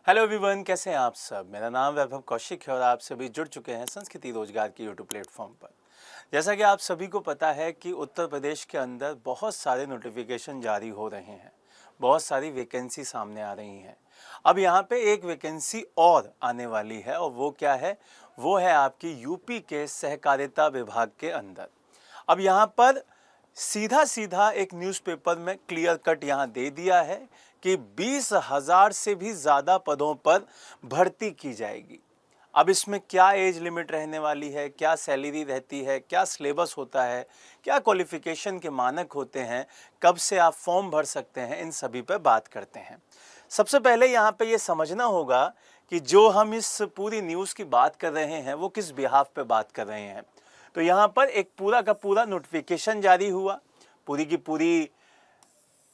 Hello everyone, कैसे हैं आप सब। मेरा नाम वैभव कौशिक है और आप सभी जुड़ चुके हैं संस्कृति रोजगार की यूट्यूब प्लेटफॉर्म पर। जैसा कि आप सभी को पता है कि उत्तर प्रदेश के अंदर बहुत सारे नोटिफिकेशन जारी हो रहे हैं, बहुत सारी वैकेंसी सामने आ रही हैं। अब यहाँ पे एक वैकेंसी और आने वाली है और वो क्या है, वो है आपकी यूपी के सहकारिता विभाग के अंदर। अब यहाँ पर सीधा सीधा एक न्यूज़पेपर में क्लियर कट यहाँ दे दिया है कि 20,000 से भी ज़्यादा पदों पर भर्ती की जाएगी। अब इसमें क्या एज लिमिट रहने वाली है, क्या सैलरी रहती है, क्या सिलेबस होता है, क्या क्वालिफिकेशन के मानक होते हैं, कब से आप फॉर्म भर सकते हैं, इन सभी पर बात करते हैं। सबसे पहले यहाँ पे ये समझना होगा कि जो हम इस पूरी न्यूज़ की बात कर रहे हैं वो किस बिहाफ पे बात कर रहे हैं। तो यहाँ पर एक पूरा का पूरा नोटिफिकेशन जारी हुआ, पूरी की पूरी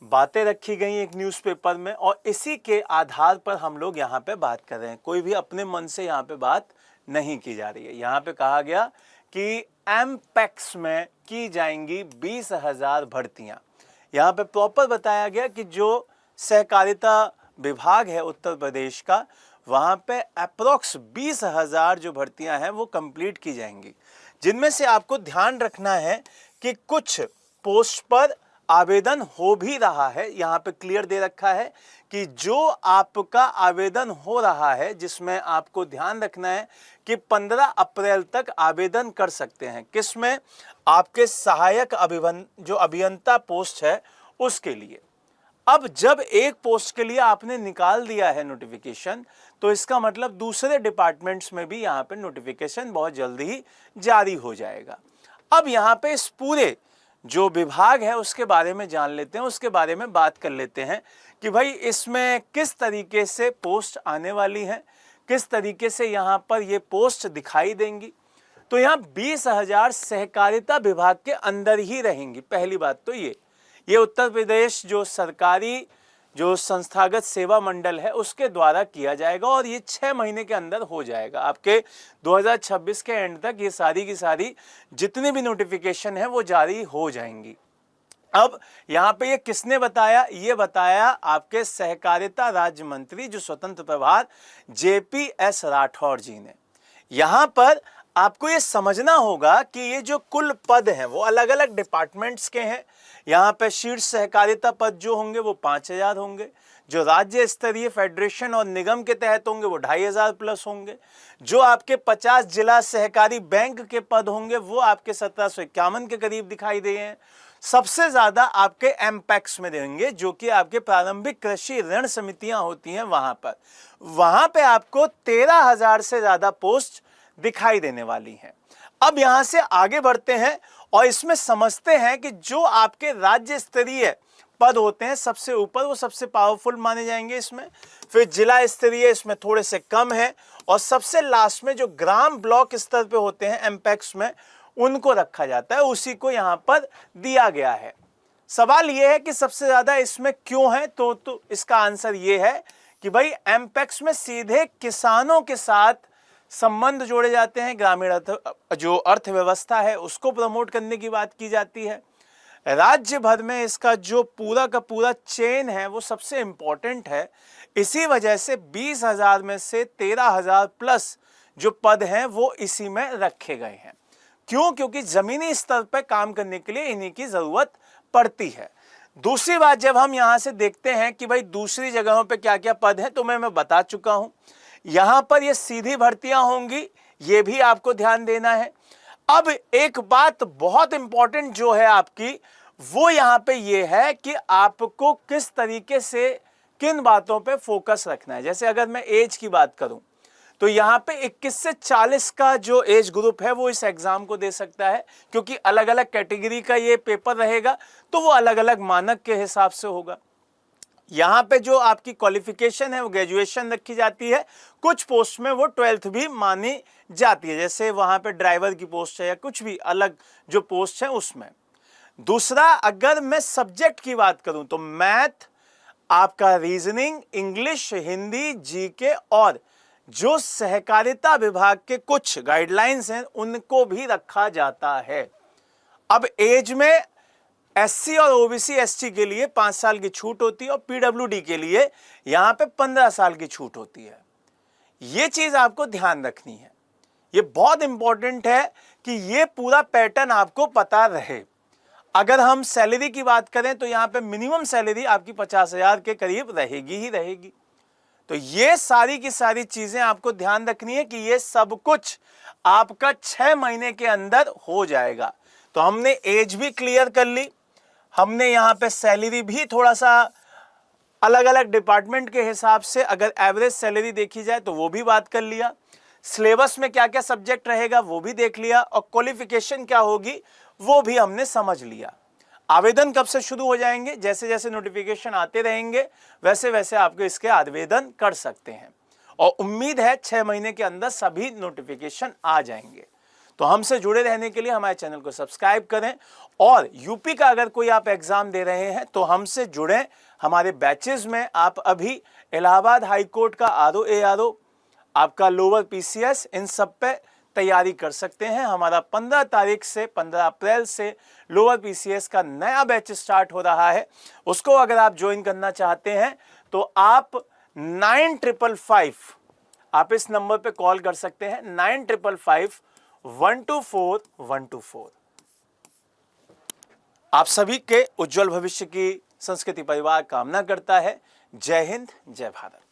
बातें रखी गई एक न्यूज़पेपर में और इसी के आधार पर हम लोग यहाँ पे बात कर रहे हैं। कोई भी अपने मन से यहाँ पे बात नहीं की जा रही है। यहाँ पे कहा गया कि एमपैक्स में की जाएंगी 20,000 भर्तियाँ। यहाँ पे प्रॉपर बताया गया कि जो सहकारिता विभाग है उत्तर प्रदेश का, वहाँ पे अप्रोक्स 20,000 जो भर्तियाँ हैं वो कंप्लीट की जाएंगी, जिनमें से आपको ध्यान रखना है कि कुछ पोस्ट पर आवेदन हो भी रहा है। यहाँ पे क्लियर दे रखा है कि जो आपका आवेदन हो रहा है, जिसमें आपको ध्यान रखना है कि 15 अप्रैल तक आवेदन कर सकते हैं। किसमें? आपके सहायक जो अभियंता पोस्ट है उसके लिए। अब जब एक पोस्ट के लिए आपने निकाल दिया है नोटिफिकेशन, तो इसका मतलब दूसरे डिपार्टमेंट्स में भी यहाँ पे नोटिफिकेशन बहुत जल्दी ही जारी हो जाएगा। अब यहाँ पे इस पूरे जो विभाग है उसके बारे में जान लेते हैं, उसके बारे में बात कर लेते हैं कि भाई इसमें किस तरीके से पोस्ट आने वाली है, किस तरीके से यहाँ पर ये पोस्ट दिखाई देंगी। तो यहाँ 20,000 सहकारिता विभाग के अंदर ही रहेंगी। पहली बात तो ये उत्तर प्रदेश जो सरकारी जो संस्थागत सेवा मंडल है उसके द्वारा किया जाएगा और ये 6 महीने के अंदर हो जाएगा। आपके 2026 के एंड तक ये सारी की सारी जितनी भी नोटिफिकेशन है वो जारी हो जाएंगी। अब यहाँ पे ये किसने बताया? ये बताया आपके सहकारिता राज्य मंत्री जो स्वतंत्र प्रभार JPS राठौड़ जी ने। यहाँ पर आपको ये समझना होगा कि ये जो कुल पद हैं वो अलग अलग डिपार्टमेंट्स के हैं। यहाँ पे शीर्ष सहकारिता पद जो होंगे वो 5,000 होंगे, जो राज्य स्तरीय फेडरेशन और निगम के तहत होंगे वो 2,500 प्लस होंगे, जो आपके 50 जिला सहकारी बैंक के पद होंगे वो आपके 1751 के करीब दिखाई दे हैं। सबसे ज्यादा आपके एमपैक्स में देंगे, जो कि आपके प्रारंभिक कृषि ऋण समितियां होती हैं, वहां पे आपको 13,000 से ज्यादा पोस्ट दिखाई देने वाली हैं। अब यहां से आगे बढ़ते हैं और इसमें समझते हैं कि जो आपके राज्य स्तरीय पद होते हैं सबसे ऊपर, वो सबसे पावरफुल माने जाएंगे इसमें। फिर जिला स्तरीय इसमें थोड़े से कम है और सबसे लास्ट में जो ग्राम ब्लॉक स्तर पे होते हैं एमपैक्स में, उनको रखा जाता है, उसी को यहां पर दिया गया है। सवाल यह है कि सबसे ज्यादा इसमें क्यों है, तो इसका आंसर यह है कि भाई एमपैक्स में सीधे किसानों के साथ संबंध जोड़े जाते हैं, ग्रामीण जो अर्थव्यवस्था है उसको प्रमोट करने की बात की जाती है। राज्य भर में इसका जो पूरा का पूरा चेन है वो सबसे इंपॉर्टेंट है। इसी वजह से 20,000 में से 13,000 प्लस जो पद हैं वो इसी में रखे गए हैं। क्यों? क्योंकि जमीनी स्तर पर काम करने के लिए इन्हीं की जरूरत पड़ती है। दूसरी बात, जब हम यहां से देखते हैं कि भाई दूसरी जगहों पे क्या क्या पद हैं, तो मैं बता चुका हूं। यहां पर ये सीधी भर्तियां होंगी, ये भी आपको ध्यान देना है। अब एक बात बहुत इंपॉर्टेंट जो है आपकी, वो यहां पे ये है कि आपको किस तरीके से किन बातों पे फोकस रखना है। जैसे अगर मैं एज की बात करूं तो यहां पे 21 से 40 का जो एज ग्रुप है वो इस एग्जाम को दे सकता है, क्योंकि अलग अलग कैटेगरी का ये पेपर रहेगा तो वो अलग अलग मानक के हिसाब से होगा। यहाँ पे जो आपकी क्वालिफिकेशन है वो ग्रेजुएशन रखी जाती है, कुछ पोस्ट में वो 12th भी मानी जाती है, जैसे वहाँ पे ड्राइवर की पोस्ट है या कुछ भी अलग जो पोस्ट है उसमें। दूसरा, अगर मैं सब्जेक्ट की बात करूं तो मैथ, आपका रीजनिंग, इंग्लिश, हिंदी, जीके और जो सहकारिता विभाग के कुछ गाइडलाइंस हैं उनको भी रखा जाता है। अब एज में एससी और ओबीसी एसटी के लिए 5 साल की छूट होती है और पीडब्ल्यूडी के लिए यहां पे 15 साल की छूट होती है। ये चीज आपको ध्यान रखनी है, ये बहुत इंपॉर्टेंट है कि ये पूरा पैटर्न आपको पता रहे। अगर हम सैलरी की बात करें तो यहां पे मिनिमम सैलरी आपकी 50,000 के करीब रहेगी ही रहेगी। तो ये सारी की सारी चीजें आपको ध्यान रखनी है कि ये सब कुछ आपका 6 महीने के अंदर हो जाएगा। तो हमने एज भी क्लियर कर ली, हमने यहां पे सैलरी भी थोड़ा सा अलग अलग डिपार्टमेंट के हिसाब से अगर एवरेज सैलरी देखी जाए तो वो भी बात कर लिया, सिलेबस में क्या क्या सब्जेक्ट रहेगा वो भी देख लिया, और क्वालिफिकेशन क्या होगी वो भी हमने समझ लिया। आवेदन कब से शुरू हो जाएंगे? जैसे जैसे नोटिफिकेशन आते रहेंगे वैसे वैसे आपको इसके आवेदन कर सकते हैं, और उम्मीद है 6 महीने के अंदर सभी नोटिफिकेशन आ जाएंगे। तो हमसे जुड़े रहने के लिए हमारे चैनल को सब्सक्राइब करें, और यूपी का अगर कोई आप एग्जाम दे रहे हैं तो हमसे जुड़ें। हमारे बैचेज में आप अभी इलाहाबाद हाई कोर्ट का आरओ एआरओ, आपका लोअर पीसीएस, इन सब पे तैयारी कर सकते हैं। हमारा 15 तारीख से 15 अप्रैल से लोअर पीसीएस का नया बैच स्टार्ट हो रहा है। उसको अगर आप ज्वाइन करना चाहते हैं तो आप 9555, आप इस नंबर पे कॉल कर सकते हैं, 9555-124-124। आप सभी के उज्जवल भविष्य की संस्कृति परिवार कामना करता है। जय हिंद, जय भारत।